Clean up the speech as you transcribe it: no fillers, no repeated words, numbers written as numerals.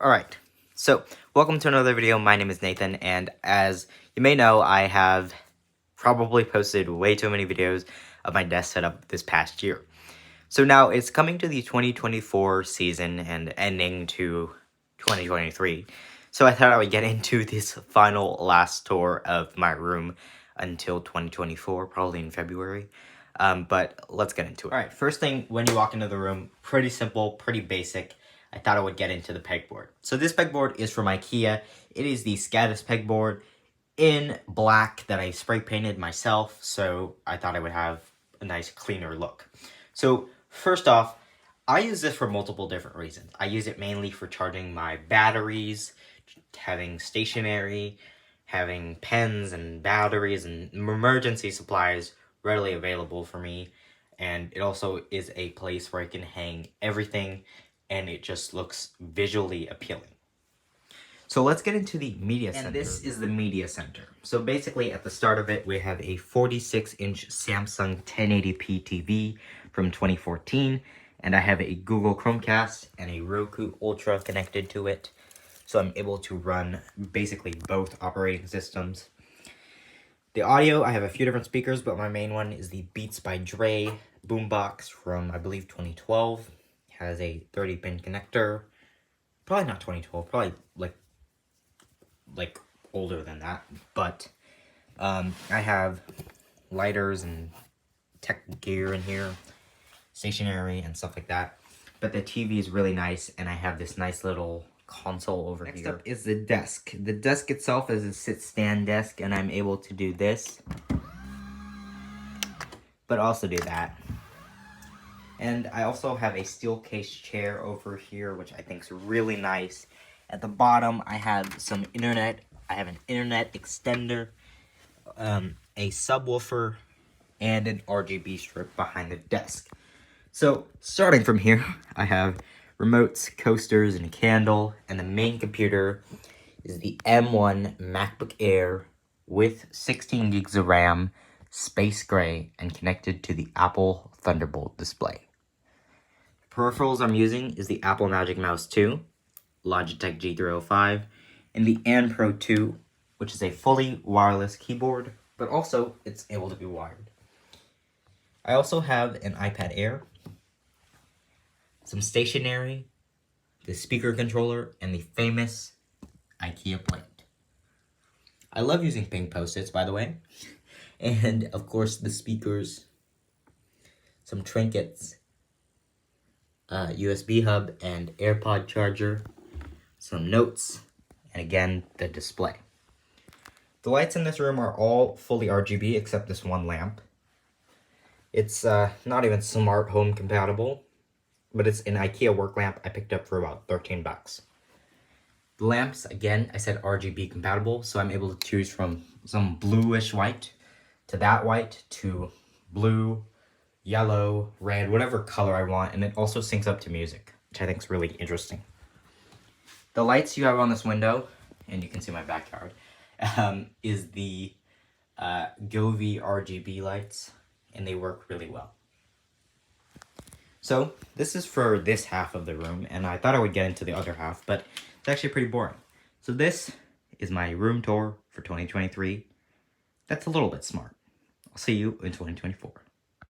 Alright, so welcome to another video. My name is Nathan, and as you may know, I have probably posted way too many videos of my desk setup this past year. So now it's coming to the 2024 season and ending to 2023. So I thought I would get into this final last tour of my room until 2024, probably in February. But let's get into it. Alright, first thing when you walk into the room, pretty simple, pretty basic. I thought I would get into the pegboard. So this pegboard is from IKEA. It is the Scadus pegboard in black that I spray painted myself, so I thought I would have a nice cleaner look. So first off, I use this for multiple different reasons. I use it mainly for charging my batteries, having stationery, having pens and batteries and emergency supplies readily available for me. And it also is a place where I can hang everything and it just looks visually appealing. So let's get into the media center. And this is the media center. So basically at the start of it, we have a 46-inch Samsung 1080p TV from 2014. And I have a Google Chromecast and a Roku Ultra connected to it. So I'm able to run basically both operating systems. The audio, I have a few different speakers, but my main one is the Beats by Dre boombox from, I believe, 2012. Has a 30-pin connector. Probably not 2012, probably like older than that. But I have lighters and tech gear in here, stationery and stuff like that. But the TV is really nice, and I have this nice little console over here. Next up is the desk. The desk itself is a sit-stand desk, and I'm able to do this, but also do that. And I also have a steel case chair over here, which I think is really nice. At the bottom, I have some internet. I have an internet extender, a subwoofer, and an RGB strip behind the desk. So, starting from here, I have remotes, coasters, and a candle. And the main computer is the M1 MacBook Air with 16 gigs of RAM, space gray, and connected to the Apple Thunderbolt display. Peripherals I'm using is the Apple Magic Mouse 2, Logitech G305, and the AnPro 2, which is a fully wireless keyboard, but also it's able to be wired. I also have an iPad Air, some stationery, the speaker controller, and the famous IKEA plate. I love using pink Post-its, by the way, and of course the speakers, some trinkets, USB hub and AirPod charger, some notes, and again, the display. The lights in this room are all fully RGB except this one lamp. It's not even smart home compatible, but it's an IKEA work lamp I picked up for about 13 bucks. The lamps, again, I said RGB compatible, so I'm able to choose from some bluish white to that white to blue, yellow, red, whatever color I want, and it also syncs up to music, which I think is really interesting. The lights you have on this window, and you can see my backyard, is the Govee RGB lights, and they work really well. So, this is for this half of the room, and I thought I would get into the other half, but it's actually pretty boring. So this is my room tour for 2023. That's a little bit smart. I'll see you in 2024.